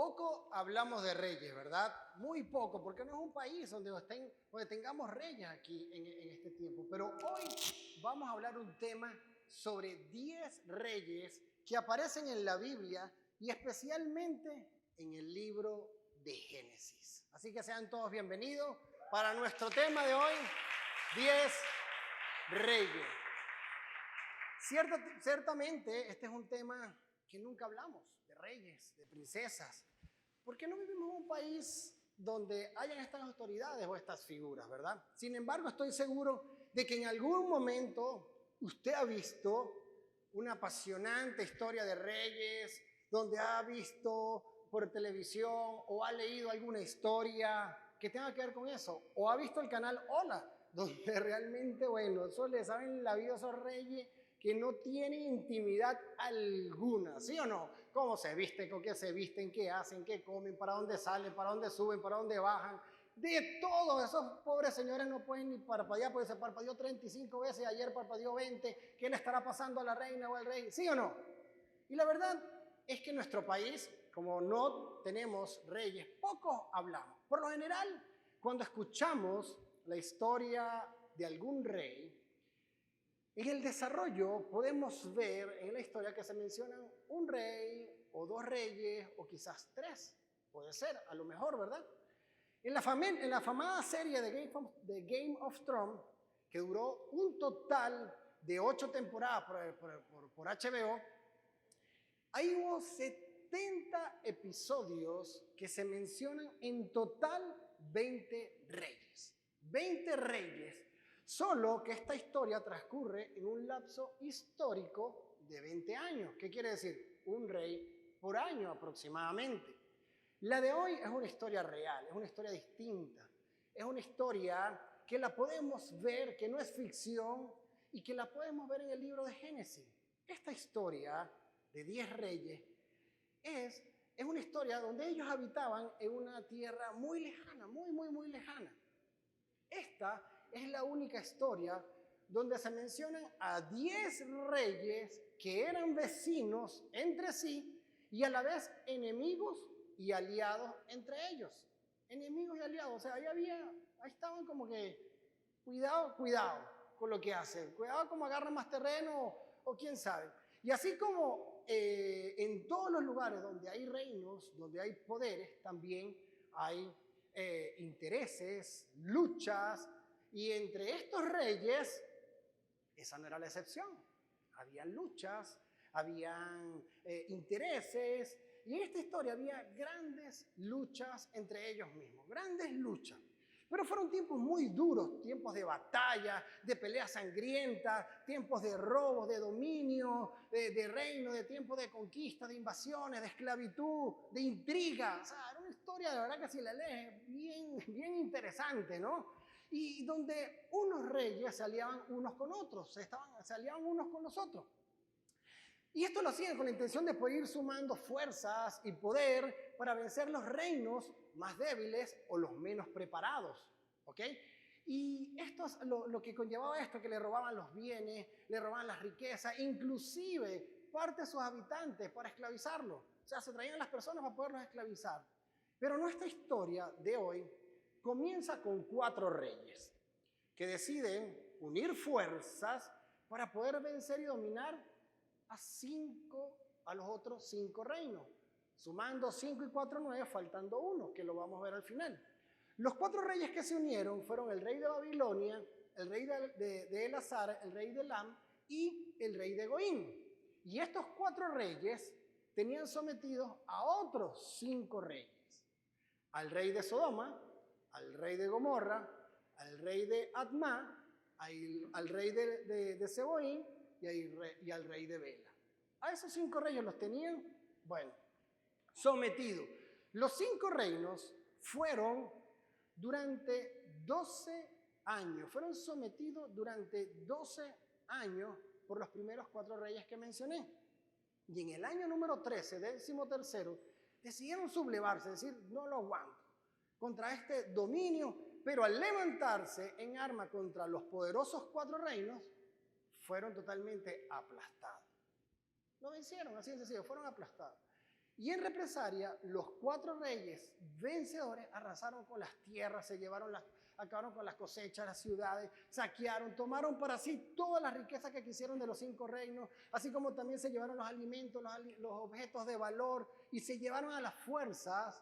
Poco hablamos de reyes, ¿verdad? Muy poco, porque no es un país donde tengamos reyes aquí en este tiempo. Pero hoy vamos a hablar un tema sobre 10 reyes que aparecen en la Biblia y especialmente en el libro de Génesis. Así que sean todos bienvenidos para nuestro tema de hoy, 10 reyes. Ciertamente este es un tema que nunca hablamos, de reyes, de princesas. ¿Por qué no vivimos en un país donde hayan estas autoridades o estas figuras, verdad? Sin embargo, estoy seguro de que en algún momento usted ha visto una apasionante historia de reyes, donde ha visto por televisión o ha leído alguna historia que tenga que ver con eso, o ha visto el canal Hola, donde realmente, bueno, eso le saben la vida a esos reyes que no tienen intimidad alguna, ¿sí o no? ¿Cómo se visten? ¿Con qué se visten? ¿Qué hacen? ¿Qué comen? ¿Para dónde salen? ¿Para dónde suben? ¿Para dónde bajan? De todo, esos pobres señores no pueden ni parpadear, porque se parpadeó 35 veces, ayer parpadeó 20, ¿qué le estará pasando a la reina o al rey? ¿Sí o no? Y la verdad es que en nuestro país, como no tenemos reyes, poco hablamos. Por lo general, cuando escuchamos la historia de algún rey, en el desarrollo podemos ver en la historia que se mencionan un rey o dos reyes o quizás tres, puede ser, a lo mejor, ¿verdad? En la famada serie de Game of Thrones, que duró un total de 8 temporadas por HBO, ahí hubo 70 episodios que se mencionan en total 20 reyes. 20 reyes. Solo que esta historia transcurre en un lapso histórico de 20 años. ¿Qué quiere decir? Un rey por año aproximadamente. La de hoy es una historia real, es una historia distinta. Es una historia que la podemos ver, que no es ficción y que la podemos ver en el libro de Génesis. Esta historia de 10 reyes es una historia donde ellos habitaban en una tierra muy lejana, muy lejana. Esta es la única historia donde se mencionan a 10 reyes que eran vecinos entre sí y a la vez enemigos y aliados entre ellos. Enemigos y aliados, o sea, ahí estaban como que, cuidado con lo que hacen, cuidado como agarran más terreno o quién sabe. Y así como en todos los lugares donde hay reinos, donde hay poderes, también hay intereses, luchas, y entre estos reyes, esa no era la excepción. Habían luchas, habían intereses, y en esta historia había grandes luchas entre ellos mismos, grandes luchas. Pero fueron tiempos muy duros, tiempos de batalla, de peleas sangrientas, tiempos de robos, de dominio, de reino, de tiempos de conquista, de invasiones, de esclavitud, de intriga. O sea, era una historia, de verdad que si la lees, bien interesante, ¿no? Y donde unos reyes se aliaban unos con otros, se aliaban unos con los otros. Y esto lo hacían con la intención de poder ir sumando fuerzas y poder para vencer los reinos más débiles o los menos preparados, ¿ok? Y esto es lo que conllevaba esto, que le robaban los bienes, le robaban las riquezas, inclusive parte de sus habitantes para esclavizarlos. O sea, se traían las personas para poderlos esclavizar. Pero nuestra historia de hoy comienza con 4 reyes que deciden unir fuerzas para poder vencer y dominar a los otros 5 reinos, sumando 5 y 4, 9, faltando 1, que lo vamos a ver al final. Los 4 reyes que se unieron fueron el rey de Babilonia, el rey de Elazar, el rey de Elam y el rey de Goín. Y estos 4 reyes tenían sometidos a otros 5 reyes. Al rey de Sodoma, al rey de Gomorra, al rey de Admá, al rey de Seboín y al rey de Bela. A esos 5 reyes los tenían, bueno, sometidos. Los 5 reinos fueron durante 12 años, fueron sometidos durante 12 años por los primeros 4 reyes que mencioné. Y en el año número 13, 13º, decidieron sublevarse, es decir, no lo aguanto, contra este dominio, pero al levantarse en arma contra los poderosos 4 reinos, fueron totalmente aplastados. Lo vencieron, así de sencillo, fueron aplastados. Y en represalia, los 4 reyes vencedores arrasaron con las tierras, acabaron con las cosechas, las ciudades, saquearon, tomaron para sí todas las riquezas que quisieron de los 5 reinos, así como también se llevaron los alimentos, los objetos de valor, y se llevaron a las fuerzas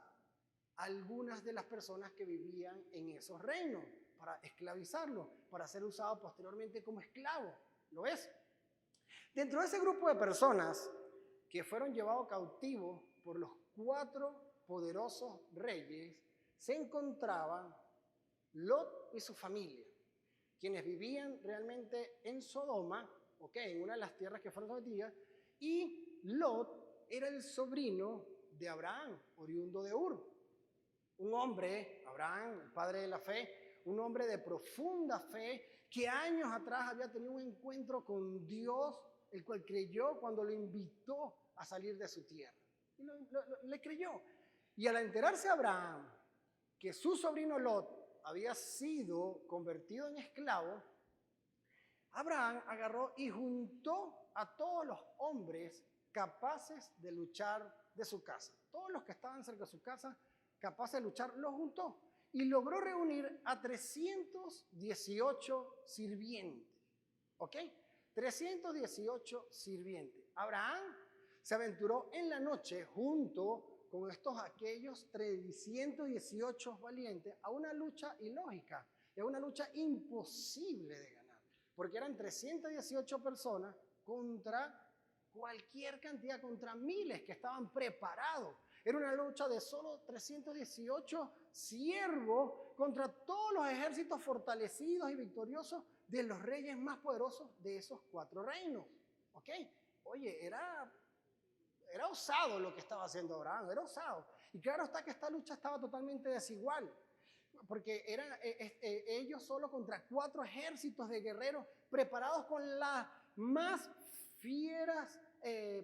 algunas de las personas que vivían en esos reinos para esclavizarlos, para ser usados posteriormente como esclavos. ¿Lo ves? Dentro de ese grupo de personas que fueron llevados cautivos por los 4 poderosos reyes, se encontraban Lot y su familia, quienes vivían realmente en Sodoma, en una de las tierras que fueron sometidas, y Lot era el sobrino de Abraham, oriundo de Ur. Un hombre, Abraham, el padre de la fe, un hombre de profunda fe, que años atrás había tenido un encuentro con Dios, el cual creyó cuando lo invitó a salir de su tierra. Y le creyó. Y al enterarse Abraham que su sobrino Lot había sido convertido en esclavo, Abraham agarró y juntó a todos los hombres capaces de luchar de su casa. Todos los que estaban cerca de su casa, capaces de luchar, los juntó. Y logró reunir a 318 sirvientes. ¿Ok? 318 sirvientes. Abraham se aventuró en la noche junto con aquellos 318 valientes a una lucha ilógica, a una lucha imposible de ganar, porque eran 318 personas contra cualquier cantidad, contra miles que estaban preparados. Era una lucha de solo 318 siervos contra todos los ejércitos fortalecidos y victoriosos de los reyes más poderosos de esos 4 reinos. ¿Ok? Oye, era osado lo que estaba haciendo Abraham, era osado. Y claro está que esta lucha estaba totalmente desigual, porque eran ellos solo contra 4 ejércitos de guerreros preparados con las más fieras,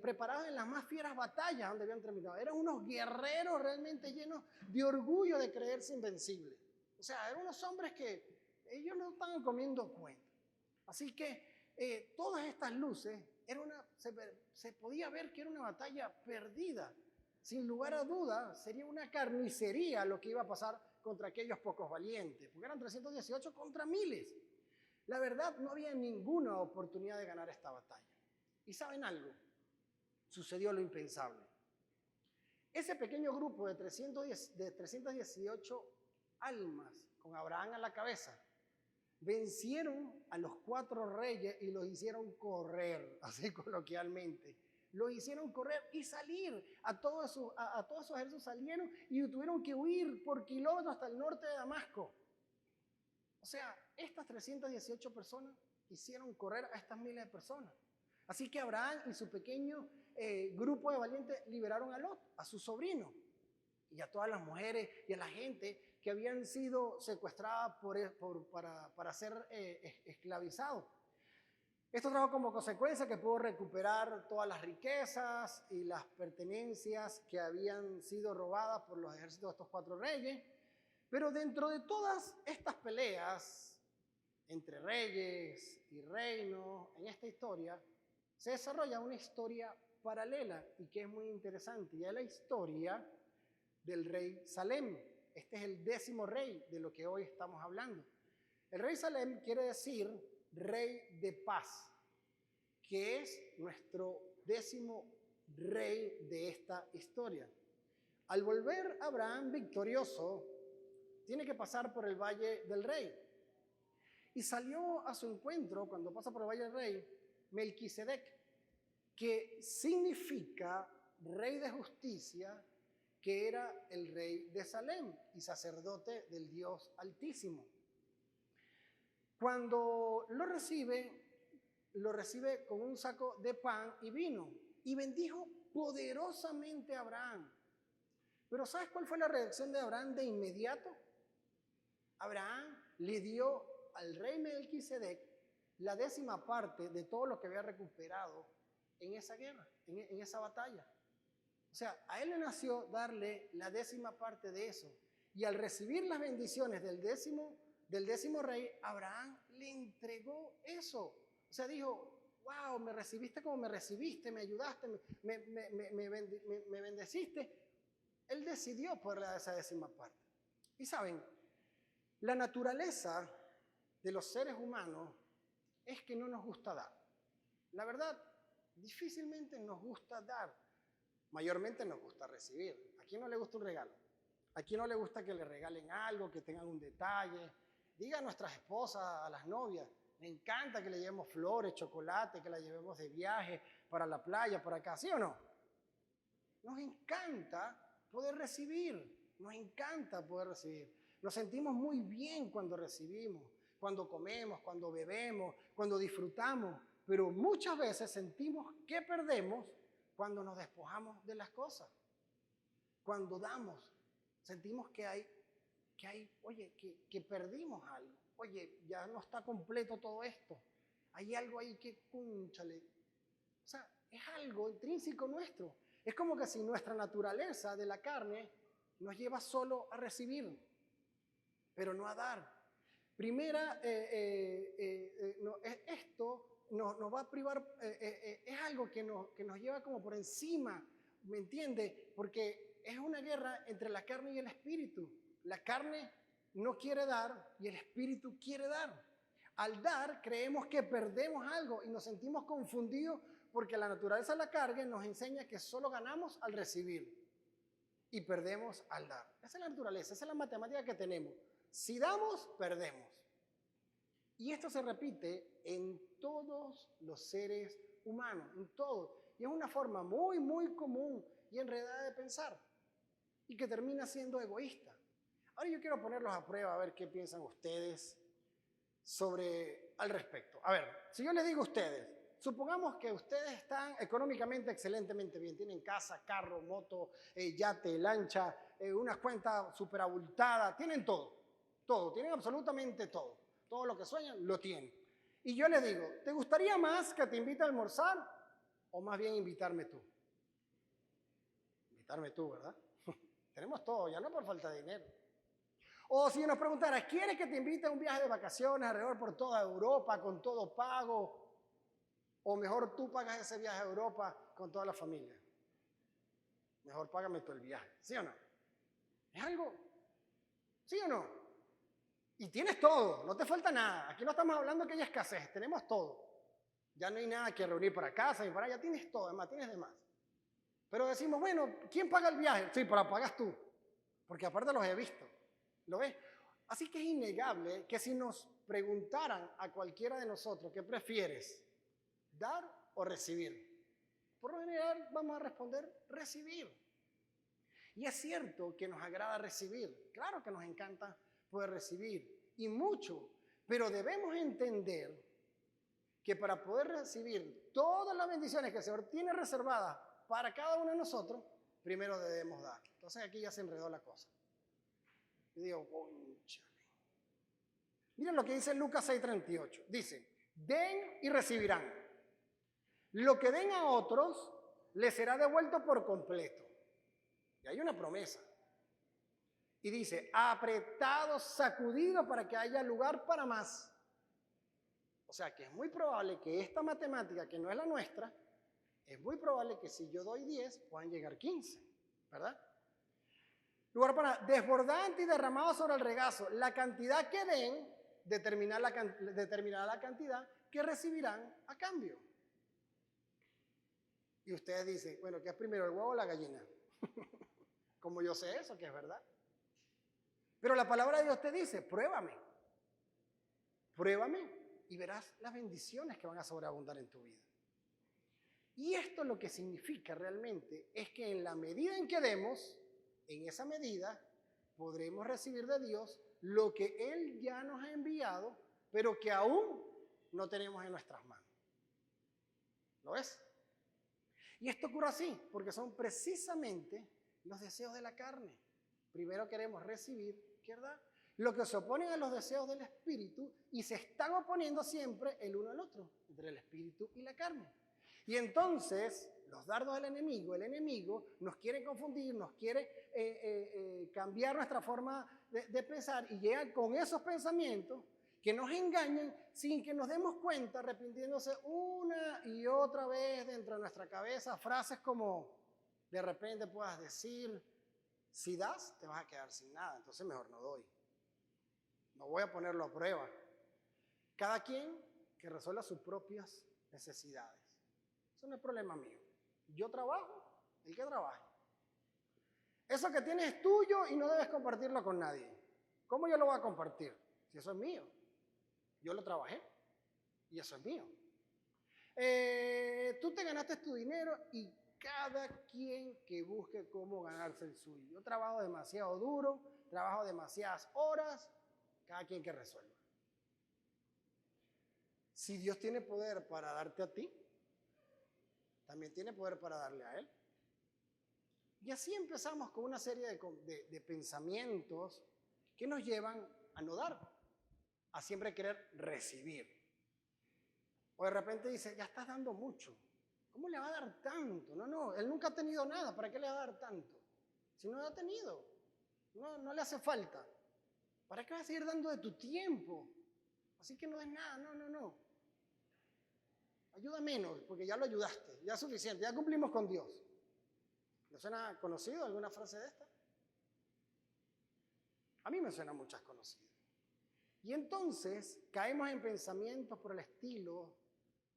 preparados en las más fieras batallas donde habían terminado. Eran unos guerreros realmente llenos de orgullo de creerse invencibles. O sea, eran unos hombres que ellos no estaban comiendo cuenta. Así que todas estas luces, se podía ver que era una batalla perdida. Sin lugar a dudas, sería una carnicería lo que iba a pasar contra aquellos pocos valientes, porque eran 318 contra miles. La verdad, no había ninguna oportunidad de ganar esta batalla. ¿Y saben algo? Sucedió lo impensable. Ese pequeño grupo de 318 almas, con Abraham a la cabeza, vencieron a los 4 reyes y los hicieron correr, así coloquialmente. Los hicieron correr y salir. A todos esos ejércitos salieron y tuvieron que huir por kilómetros hasta el norte de Damasco. O sea, estas 318 personas hicieron correr a estas miles de personas. Así que Abraham y su pequeño grupo de valientes liberaron a Lot, a su sobrino, y a todas las mujeres y a la gente que habían sido secuestradas para ser esclavizados. Esto trajo como consecuencia que pudo recuperar todas las riquezas y las pertenencias que habían sido robadas por los ejércitos de estos 4 reyes. Pero dentro de todas estas peleas entre reyes y reinos en esta historia, se desarrolla una historia paralela y que es muy interesante, y es la historia del rey Salem. Este es el 10º rey de lo que hoy estamos hablando. El rey Salem quiere decir rey de paz, que es nuestro 10º rey de esta historia. Al volver Abraham victorioso, tiene que pasar por el Valle del Rey. Y salió a su encuentro, cuando pasa por el Valle del Rey, Melquisedec, que significa rey de justicia, que era el rey de Salem y sacerdote del Dios Altísimo. Cuando lo recibe con un saco de pan y vino y bendijo poderosamente a Abraham. Pero ¿sabes cuál fue la reacción de Abraham de inmediato? Abraham le dio al rey Melquisedec la 10ª parte de todo lo que había recuperado en esa guerra, en esa batalla. O sea, a él le nació darle la 10ª parte de eso. Y al recibir las bendiciones del décimo rey, Abraham le entregó eso. O sea, dijo, wow, me recibiste como me recibiste, me ayudaste, me bendeciste. Él decidió poderle dar esa décima parte. Y saben, la naturaleza de los seres humanos es que no nos gusta dar. La verdad, difícilmente nos gusta dar. Mayormente nos gusta recibir. ¿A quién no le gusta un regalo? ¿A quién no le gusta que le regalen algo, que tengan un detalle? Diga a nuestras esposas, a las novias, me encanta que le llevemos flores, chocolate, que la llevemos de viaje para la playa, por acá, ¿sí o no? Nos encanta poder recibir, nos encanta poder recibir. Nos sentimos muy bien cuando recibimos, cuando comemos, cuando bebemos, cuando disfrutamos, pero muchas veces sentimos que perdemos cuando nos despojamos de las cosas. Cuando damos, sentimos oye, que perdimos algo. Oye, ya no está completo todo esto. Hay algo ahí que, cúnchale. O sea, es algo intrínseco nuestro. Es como que si nuestra naturaleza de la carne nos lleva solo a recibir, pero no a dar. Primera, esto nos va a privar, es algo que nos lleva como por encima, ¿me entiende? Porque es una guerra entre la carne y el espíritu. La carne no quiere dar y el espíritu quiere dar. Al dar creemos que perdemos algo y nos sentimos confundidos porque la naturaleza de la carne nos enseña que solo ganamos al recibir y perdemos al dar. Esa es la naturaleza, esa es la matemática que tenemos. Si damos, perdemos. Y esto se repite en todos los seres humanos, en todos. Y es una forma muy, muy común y enredada de pensar y que termina siendo egoísta. Ahora yo quiero ponerlos a prueba a ver qué piensan ustedes al respecto. A ver, si yo les digo a ustedes, supongamos que ustedes están económicamente excelentemente bien, tienen casa, carro, moto, yate, lancha, unas cuentas súper abultadas, tienen todo, tienen absolutamente todo. Todo lo que sueñan, lo tienen. Y yo les digo, ¿te gustaría más que te invite a almorzar o más bien invitarme tú? Invitarme tú, ¿verdad? Tenemos todo, ya no por falta de dinero. O si nos preguntara, ¿quieres que te invite a un viaje de vacaciones alrededor por toda Europa con todo pago? O mejor tú pagas ese viaje a Europa con toda la familia. Mejor págame tú el viaje, ¿sí o no? ¿Es algo? ¿Sí o no? Y tienes todo, no te falta nada. Aquí no estamos hablando que haya escasez, tenemos todo. Ya no hay nada que reunir para casa ni para allá, tienes todo, además tienes de más. Pero decimos, bueno, ¿quién paga el viaje? Sí, pero lo pagas tú, porque aparte los he visto. ¿Lo ves? Así que es innegable que si nos preguntaran a cualquiera de nosotros, ¿qué prefieres? ¿Dar o recibir? Por lo general vamos a responder recibir. Y es cierto que nos agrada recibir. Claro que nos encanta poder recibir, y mucho, pero debemos entender que para poder recibir todas las bendiciones que el Señor tiene reservadas para cada uno de nosotros, primero debemos dar. Entonces aquí ya se enredó la cosa. Y digo, cónchale. Miren lo que dice Lucas 6:38. Dice, den y recibirán. Lo que den a otros les será devuelto por completo. Y hay una promesa. Y dice, apretado, sacudido para que haya lugar para más. O sea que es muy probable que esta matemática, que no es la nuestra, es muy probable que si yo doy 10, puedan llegar 15, ¿verdad? Lugar para desbordante y derramado sobre el regazo. La cantidad que den determinará la cantidad que recibirán a cambio. Y ustedes dicen, bueno, ¿qué es primero, el huevo o la gallina? Como yo sé eso, que es verdad. Pero la palabra de Dios te dice, pruébame y verás las bendiciones que van a sobreabundar en tu vida. Y esto lo que significa realmente es que en la medida en que demos, en esa medida podremos recibir de Dios lo que Él ya nos ha enviado, pero que aún no tenemos en nuestras manos. ¿Lo ves? Y esto ocurre así, porque son precisamente los deseos de la carne. Primero queremos recibir, ¿verdad? Lo que se oponen a los deseos del espíritu y se están oponiendo siempre el uno al otro, entre el espíritu y la carne. Y entonces, los dardos del enemigo, el enemigo nos quiere confundir, nos quiere cambiar nuestra forma de pensar y llega con esos pensamientos que nos engañan sin que nos demos cuenta, repitiéndose una y otra vez dentro de nuestra cabeza, frases como de repente puedas decir, si das, te vas a quedar sin nada, entonces mejor no doy. No voy a ponerlo a prueba. Cada quien que resuelva sus propias necesidades. Eso no es problema mío. Yo trabajo, el que trabaje. Eso que tienes es tuyo y no debes compartirlo con nadie. ¿Cómo yo lo voy a compartir? Si eso es mío. Yo lo trabajé y eso es mío. Tú te ganaste tu dinero y cada quien que busque cómo ganarse el suyo. Yo trabajo demasiado duro, trabajo demasiadas horas, cada quien que resuelva. Si Dios tiene poder para darte a ti, también tiene poder para darle a Él. Y así empezamos con una serie de pensamientos que nos llevan a no dar, a siempre querer recibir. O de repente dice, ya estás dando mucho. ¿Cómo le va a dar tanto? No, él nunca ha tenido nada, ¿para qué le va a dar tanto? Si no lo ha tenido, no le hace falta. ¿Para qué vas a seguir dando de tu tiempo? Así que no es nada, no. Ayuda menos, porque ya lo ayudaste, ya es suficiente, ya cumplimos con Dios. ¿Le suena conocido alguna frase de esta? A mí me suenan muchas conocidas. Y entonces caemos en pensamientos por el estilo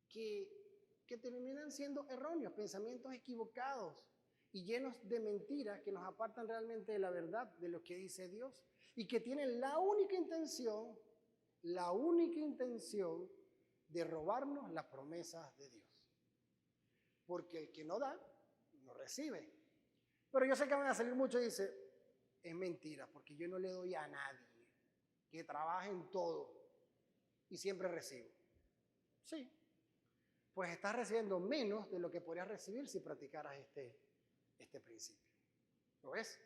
que terminan siendo erróneos, pensamientos equivocados y llenos de mentiras que nos apartan realmente de la verdad, de lo que dice Dios, y que tienen la única intención de robarnos las promesas de Dios. Porque el que no da, no recibe. Pero yo sé que van a salir muchos y dicen, es mentira, porque yo no le doy a nadie que trabaje en todo y siempre recibo. Sí, pues estás recibiendo menos de lo que podrías recibir si practicaras este principio. ¿Lo ves?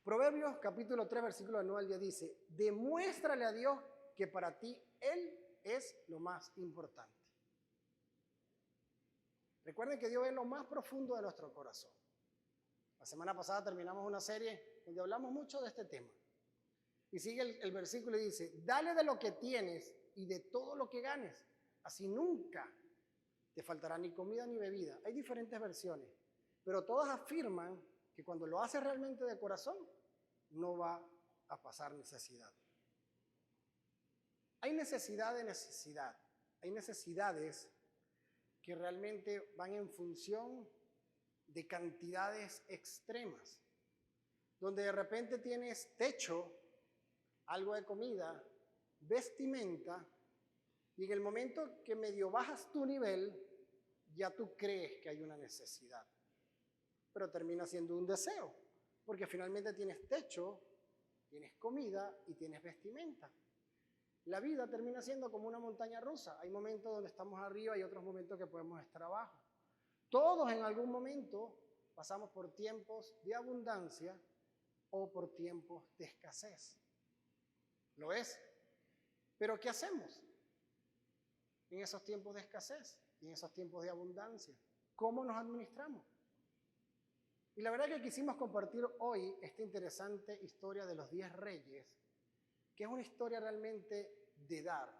Proverbios capítulo 3, versículo 9 al 10 dice, demuéstrale a Dios que para ti Él es lo más importante. Recuerden que Dios es lo más profundo de nuestro corazón. La semana pasada terminamos una serie donde hablamos mucho de este tema. Y sigue el versículo y dice, dale de lo que tienes y de todo lo que ganes. Así nunca te faltará ni comida ni bebida. Hay diferentes versiones, pero todas afirman que cuando lo haces realmente de corazón, no va a pasar necesidad. Hay necesidad de necesidad. Hay necesidades que realmente van en función de cantidades extremas, donde de repente tienes techo, algo de comida, vestimenta, y en el momento que medio bajas tu nivel, ya tú crees que hay una necesidad, pero termina siendo un deseo, porque finalmente tienes techo, tienes comida y tienes vestimenta. La vida termina siendo como una montaña rusa. Hay momentos donde estamos arriba y otros momentos que podemos estar abajo. Todos en algún momento pasamos por tiempos de abundancia o por tiempos de escasez. ¿Lo es? Pero ¿qué hacemos en esos tiempos de escasez y en esos tiempos de abundancia? ¿Cómo nos administramos? Y la verdad que quisimos compartir hoy esta interesante historia de los 10 reyes, que es una historia realmente de dar,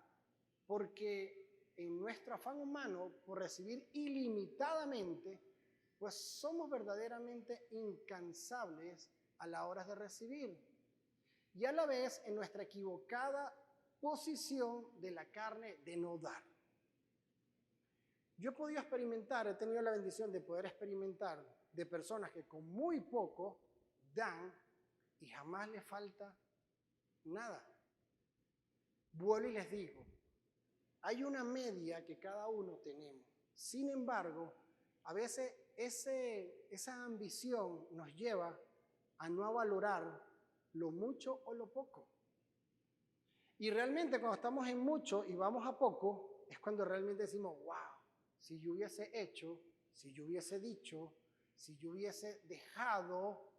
porque en nuestro afán humano por recibir ilimitadamente, pues somos verdaderamente incansables a la hora de recibir. Y a la vez en nuestra equivocada posición de la carne de no dar. Yo he podido experimentar, he tenido la bendición de poder experimentar de personas que con muy poco dan y jamás les falta nada. Vuelvo y les digo, hay una media que cada uno tenemos. Sin embargo, a veces esa ambición nos lleva a no valorar lo mucho o lo poco. Y realmente cuando estamos en mucho y vamos a poco, es cuando realmente decimos, wow, si yo hubiese hecho, si yo hubiese dicho, si yo hubiese dejado,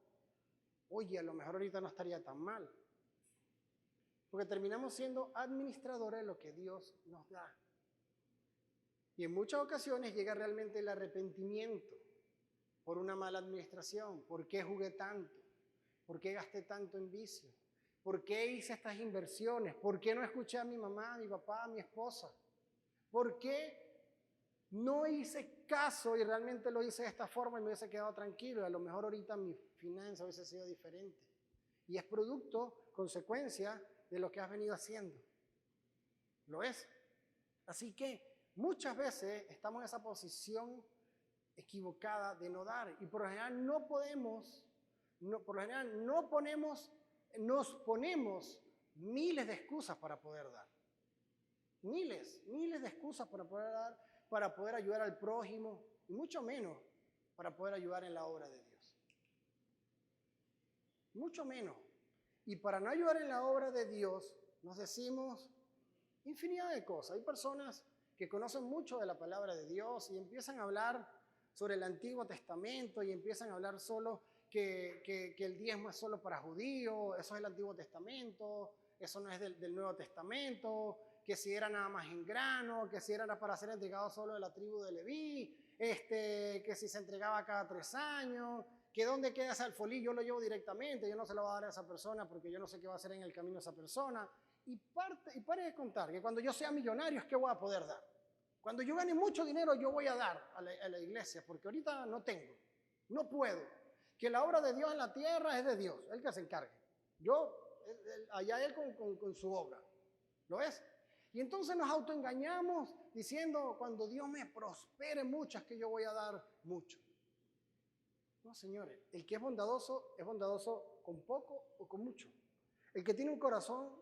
oye, a lo mejor ahorita no estaría tan mal. Porque terminamos siendo administradores de lo que Dios nos da. Y en muchas ocasiones llega realmente el arrepentimiento por una mala administración. ¿Por qué jugué tanto? ¿Por qué gasté tanto en vicio? ¿Por qué hice estas inversiones? ¿Por qué no escuché a mi mamá, a mi papá, a mi esposa? ¿Por qué no hice caso y realmente lo hice de esta forma y me hubiese quedado tranquilo? Y a lo mejor ahorita mi finanza hubiese sido diferente. Y es producto, consecuencia de lo que has venido haciendo. ¿Lo es? Así que muchas veces estamos en esa posición equivocada de no dar. Y por lo general nos ponemos miles de excusas para poder dar. Miles de excusas para poder dar, para poder ayudar al prójimo, y mucho menos para poder ayudar en la obra de Dios. Mucho menos. Y para no ayudar en la obra de Dios, nos decimos infinidad de cosas. Hay personas que conocen mucho de la palabra de Dios y empiezan a hablar sobre el Antiguo Testamento y empiezan a hablar solo que el diezmo es solo para judíos, eso es el Antiguo Testamento, eso no es del Nuevo Testamento, que si era nada más en grano, que si era para ser entregado solo de la tribu de Leví, que si se entregaba cada 3 años, que dónde queda ese alfolí, yo lo llevo directamente, yo no se lo voy a dar a esa persona porque yo no sé qué va a hacer en el camino esa persona. Y pare de contar que cuando yo sea millonario es que voy a poder dar. Cuando yo gane mucho dinero yo voy a dar a la iglesia, porque ahorita no tengo, no puedo. Que la obra de Dios en la tierra es de Dios, Él que se encargue. Allá Él con su obra. ¿Lo ves? Y entonces nos autoengañamos diciendo, cuando Dios me prospere mucho, es que yo voy a dar mucho. No, señores, el que es bondadoso con poco o con mucho. El que tiene un corazón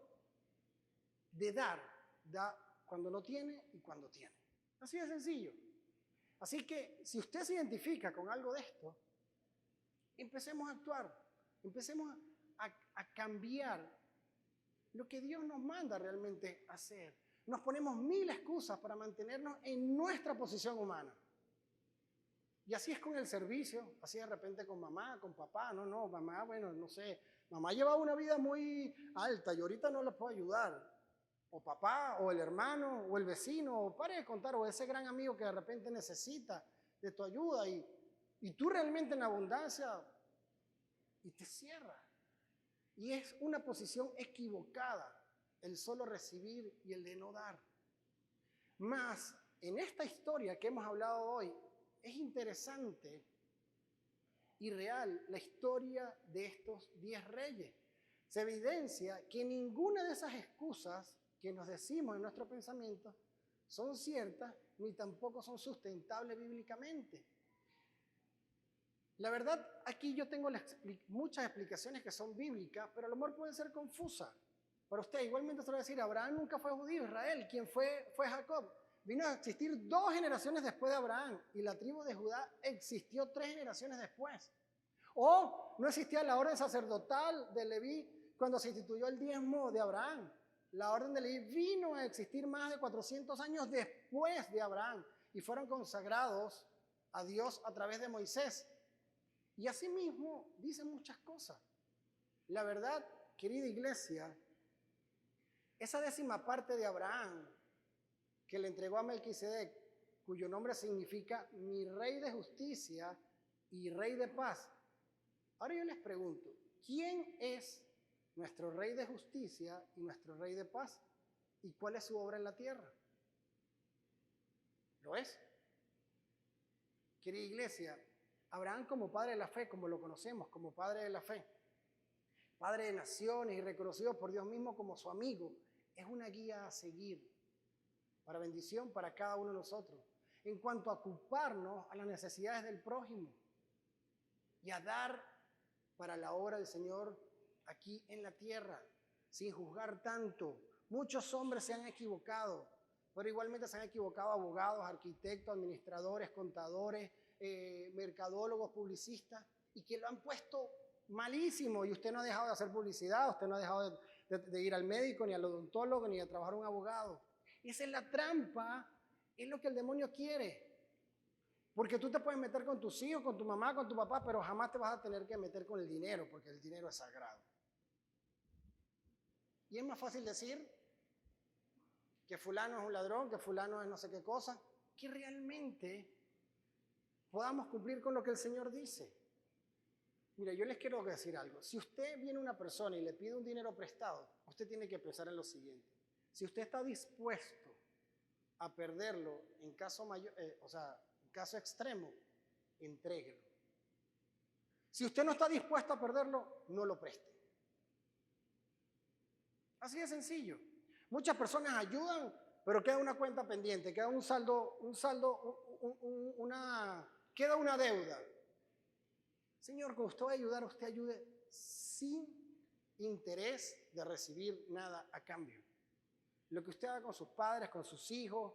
de dar, da cuando no tiene y cuando tiene. Así de sencillo. Así que si usted se identifica con algo de esto, empecemos a actuar, empecemos a cambiar lo que Dios nos manda realmente hacer. Nos ponemos 1000 excusas para mantenernos en nuestra posición humana. Y así es con el servicio, así de repente con mamá, con papá, no, mamá, bueno, no sé, mamá llevaba una vida muy alta y ahorita no la puedo ayudar. O papá, o el hermano, o el vecino, o pare de contar, o ese gran amigo que de repente necesita de tu ayuda y tú realmente en abundancia y te cierra. Y es una posición equivocada el solo recibir y el de no dar. Más, en esta historia que hemos hablado hoy, es interesante y real la historia de estos 10 reyes. Se evidencia que ninguna de esas excusas que nos decimos en nuestro pensamiento son ciertas ni tampoco son sustentables bíblicamente. La verdad, aquí yo tengo muchas explicaciones que son bíblicas, pero a lo mejor pueden ser confusas. Para usted, igualmente se lo voy a decir, Abraham nunca fue judío, Israel, quien fue Jacob. Vino a existir 2 generaciones después de Abraham y la tribu de Judá existió 3 generaciones después. O no existía la orden sacerdotal de Leví cuando se instituyó el diezmo de Abraham. La orden de Leví vino a existir más de 400 años después de Abraham y fueron consagrados a Dios a través de Moisés. Y asimismo dicen muchas cosas. La verdad, querida iglesia, esa 10ª parte de Abraham que le entregó a Melquisedec, cuyo nombre significa mi rey de justicia y rey de paz. Ahora yo les pregunto, ¿quién es nuestro rey de justicia y nuestro rey de paz? ¿Y cuál es su obra en la tierra? ¿Lo es? Querida iglesia, Abraham como padre de la fe, como lo conocemos, como padre de la fe, padre de naciones y reconocido por Dios mismo como su amigo, es una guía a seguir para bendición para cada uno de nosotros, en cuanto a ocuparnos a las necesidades del prójimo y a dar para la obra del Señor aquí en la tierra, sin juzgar tanto. Muchos hombres se han equivocado, pero igualmente se han equivocado abogados, arquitectos, administradores, contadores, mercadólogos, publicistas, y que lo han puesto malísimo, y usted no ha dejado de hacer publicidad, usted no ha dejado de ir al médico, ni al odontólogo, ni de trabajar un abogado. Esa es la trampa, es lo que el demonio quiere. Porque tú te puedes meter con tus hijos, con tu mamá, con tu papá, pero jamás te vas a tener que meter con el dinero, porque el dinero es sagrado. Y es más fácil decir que fulano es un ladrón, que fulano es no sé qué cosa, que realmente podamos cumplir con lo que el Señor dice. Mira, yo les quiero decir algo. Si usted viene a una persona y le pide un dinero prestado, usted tiene que pensar en lo siguiente. Si usted está dispuesto a perderlo en caso mayor, en caso extremo, entréguelo. Si usted no está dispuesto a perderlo, no lo preste. Así de sencillo. Muchas personas ayudan, pero queda una cuenta pendiente, queda queda una deuda. Señor, cuando usted va a ayudar, usted ayude sin interés de recibir nada a cambio. Lo que usted haga con sus padres, con sus hijos.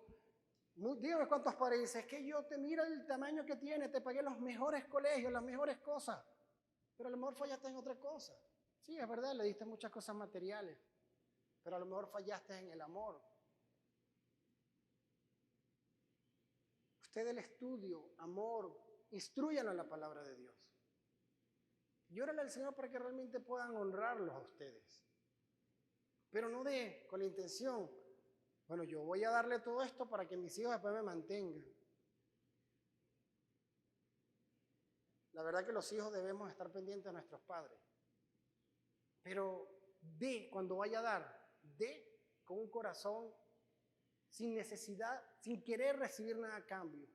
Dígame cuántos padres dicen, es que yo te miro el tamaño que tiene, te pagué los mejores colegios, las mejores cosas, pero a lo mejor fallaste en otra cosa. Sí, es verdad, le diste muchas cosas materiales, pero a lo mejor fallaste en el amor. Usted del estudio, amor, instrúyanlo en la palabra de Dios. Y órale al Señor para que realmente puedan honrarlos a ustedes. Pero no con la intención, bueno, yo voy a darle todo esto para que mis hijos después me mantengan. La verdad que los hijos debemos estar pendientes de nuestros padres. Pero cuando vaya a dar, con un corazón sin necesidad, sin querer recibir nada a cambio.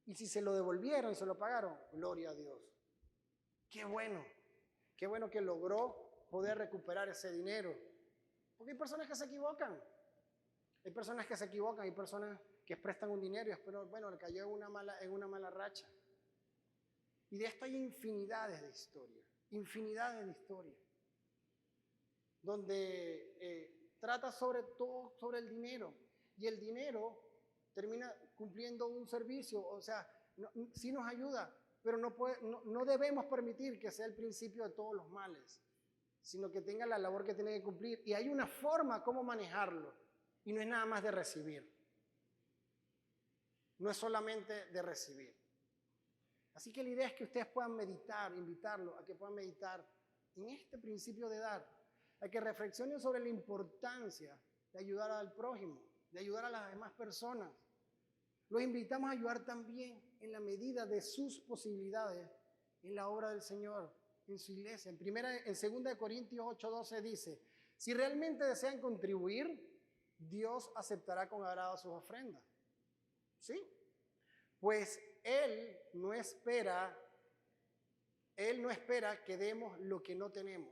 Y si se lo devolvieron, se lo pagaron, gloria a Dios. Qué bueno que logró poder recuperar ese dinero. Porque hay personas que se equivocan. Hay personas que prestan un dinero y después, bueno, le cayó en una mala racha. Y de esto hay infinidades de historias. Donde trata sobre todo sobre el dinero. Y el dinero termina cumpliendo un servicio, o sea, sí nos ayuda, pero no debemos permitir que sea el principio de todos los males, sino que tenga la labor que tiene que cumplir. Y hay una forma como manejarlo, y no es nada más de recibir. No es solamente de recibir. Así que la idea es que ustedes puedan meditar, invitarlos a que puedan meditar en este principio de dar, a que reflexionen sobre la importancia de ayudar al prójimo, de ayudar a las demás personas. Los invitamos a ayudar también en la medida de sus posibilidades en la obra del Señor, en su iglesia. En 2 Corintios 8:12 dice, si realmente desean contribuir, Dios aceptará con agrado sus ofrendas. ¿Sí? Pues Él no espera que demos lo que no tenemos.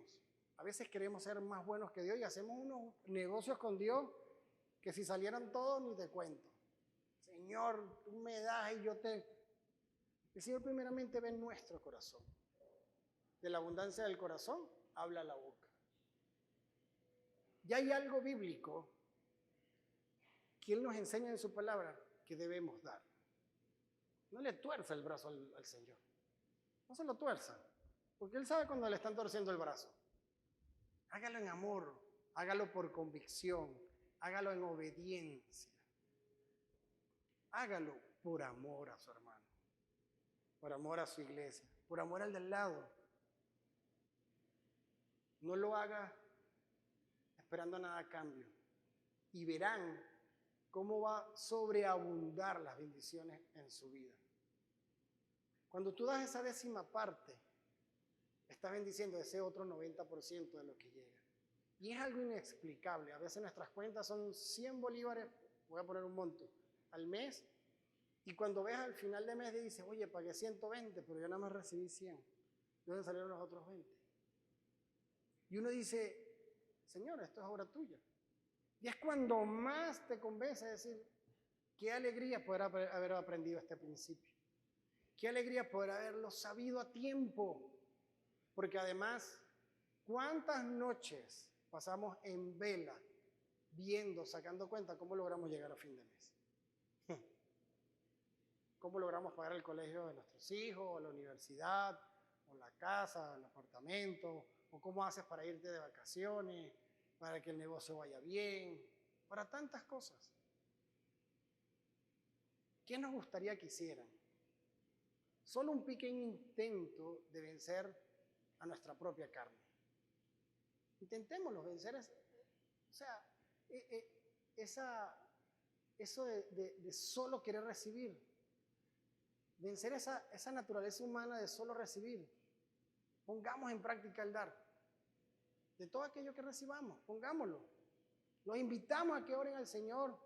A veces queremos ser más buenos que Dios y hacemos unos negocios con Dios que si salieran todos ni te cuento. Señor, tú me das y yo te... El Señor primeramente ve nuestro corazón. De la abundancia del corazón habla la boca. Ya hay algo bíblico que Él nos enseña en su palabra que debemos dar. No le tuerza el brazo al Señor. No se lo tuerza, porque Él sabe cuando le están torciendo el brazo. Hágalo en amor, hágalo por convicción, hágalo en obediencia. Hágalo por amor a su hermano, por amor a su iglesia, por amor al del lado. No lo haga esperando nada a cambio. Y verán cómo va a sobreabundar las bendiciones en su vida. Cuando tú das esa 10ª parte, estás bendiciendo ese otro 90% de lo que llega. Y es algo inexplicable. A veces nuestras cuentas son 100 bolívares, voy a poner un monto, al mes. Y cuando ves al final de mes dices, oye, pagué 120, pero yo nada más recibí 100. ¿De dónde salieron los otros 20? Y uno dice, Señor, esto es obra tuya. Y es cuando más te convence de decir, qué alegría poder haber aprendido este principio. Qué alegría poder haberlo sabido a tiempo. Porque además, ¿cuántas noches pasamos en vela viendo, sacando cuenta cómo logramos llegar a fin de mes? ¿Cómo logramos pagar el colegio de nuestros hijos, o la universidad, o la casa, o el apartamento? ¿O cómo haces para irte de vacaciones, para que el negocio vaya bien? Para tantas cosas. ¿Qué nos gustaría que hicieran? Solo un pequeño intento de vencer a nuestra propia carne. Intentémoslo, vencer, eso de solo querer recibir. Vencer esa naturaleza humana de solo recibir. Pongamos en práctica el dar. De todo aquello que recibamos, pongámoslo. Los invitamos a que oren al Señor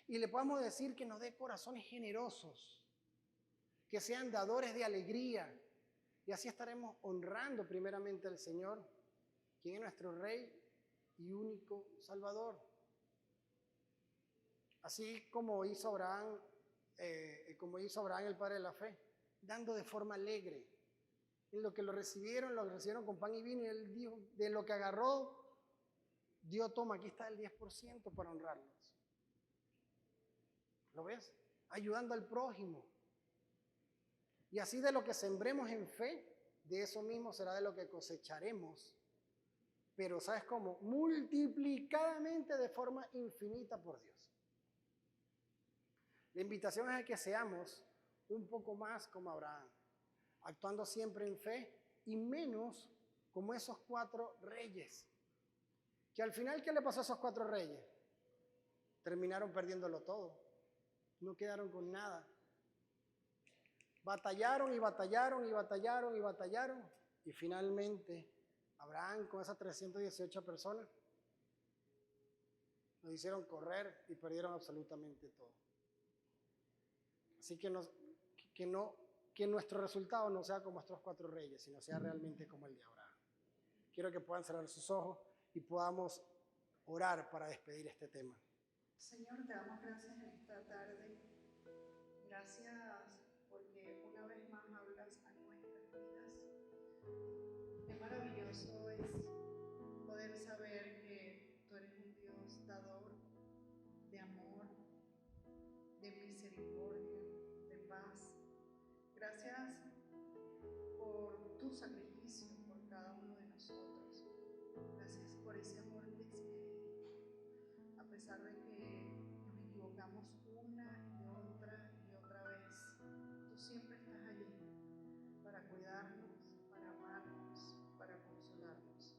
y le podamos decir que nos dé corazones generosos, que sean dadores de alegría. Y así estaremos honrando primeramente al Señor, quien es nuestro Rey y único Salvador. Así como hizo Abraham el padre de la fe, dando de forma alegre. En lo que lo recibieron con pan y vino, y él dijo, de lo que agarró, Dios toma, aquí está el 10% para honrarlos. ¿Lo ves? Ayudando al prójimo. Y así de lo que sembremos en fe, de eso mismo será de lo que cosecharemos. Pero ¿sabes cómo? Multiplicadamente de forma infinita por Dios. La invitación es a que seamos un poco más como Abraham, actuando siempre en fe y menos como esos 4 reyes. Que al final, ¿qué le pasó a esos 4 reyes? Terminaron perdiéndolo todo. No quedaron con nada. Batallaron y batallaron y batallaron y batallaron. Y finalmente, Abraham con esas 318 personas, nos hicieron correr y perdieron absolutamente todo. Así que nuestro resultado no sea como estos 4 reyes, sino sea realmente como el de Abraham. Quiero que puedan cerrar sus ojos y podamos orar para despedir este tema. Señor, te damos gracias en esta tarde. Gracias porque una vez más hablas a nuestras vidas. Qué maravilloso es poder saber que tú eres un Dios dador de amor, de misericordia, de paz. Gracias por tu sacrificio por cada uno de nosotros. Gracias por ese amor desmedido. A pesar de que nos equivocamos una y otra vez, tú siempre estás allí para cuidarnos, para amarnos, para consolarnos.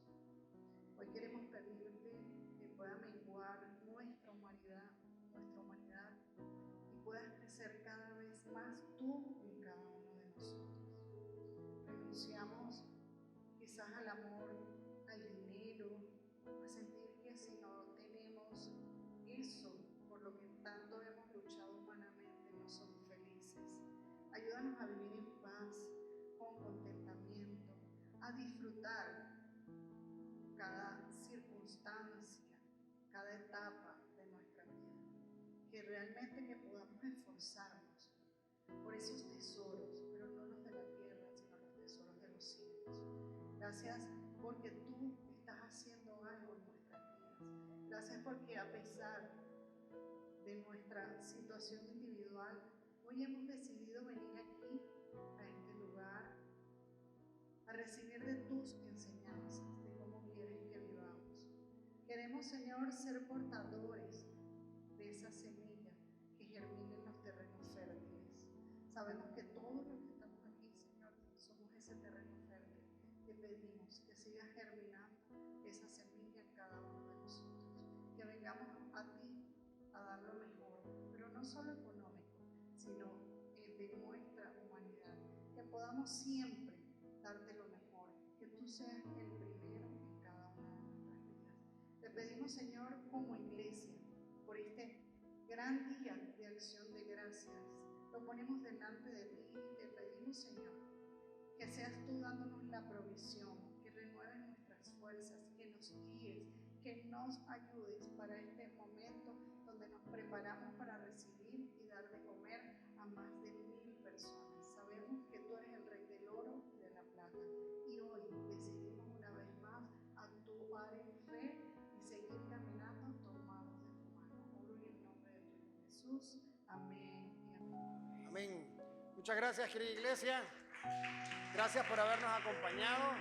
Hoy queremos pedirte que pueda menguar nuestra humanidad y puedas crecer cada vez más tú en cada uno de nosotros. Renunciamos quizás al amor, al dinero, a sentir que si no tenemos eso por lo que tanto hemos luchado humanamente, no somos felices. Ayúdanos a vivir en paz, con contentamiento, a disfrutar cada circunstancia, cada etapa de nuestra vida. Que realmente que podamos esforzarnos por esos tesoros, pero no los de la tierra, sino los tesoros de los cielos. Gracias porque tú estás haciendo algo en nuestras vidas. Gracias porque a pesar de nuestra situación individual, hoy hemos decidido venir aquí, a este lugar, a recibir de tus enseñanzas, de cómo quieres que vivamos. Queremos, Señor, ser portadores de esa semilla que germina en los terrenos fértiles. Sabemos que todos los que estamos aquí, Señor, somos ese terreno fértil. Te pedimos que sigas germinando esa semilla en cada uno de nosotros. Que vengamos a ti a dar lo mejor, pero no solo económico, sino de nuestra humanidad. Que podamos siempre darte lo mejor, que tú seas el primero en cada una de nuestras vidas. Te pedimos, Señor, como iglesia, por este gran día de acción de gracias, lo ponemos delante de ti y te pedimos, Señor, que seas tú dándonos la provisión, que renueves nuestras fuerzas, que nos guíes, que nos ayudes para este momento donde nos preparamos para recibir y dar de comer a más de 1000 personas. Sabemos que tú eres el Rey del oro y de la plata, y hoy decidimos una vez más actuar en fe y seguir caminando tomados de tu mano. Oro en el nombre de tu Hijo Jesús. Amén y amén. Amén. Muchas gracias, querida iglesia. Gracias por habernos acompañado.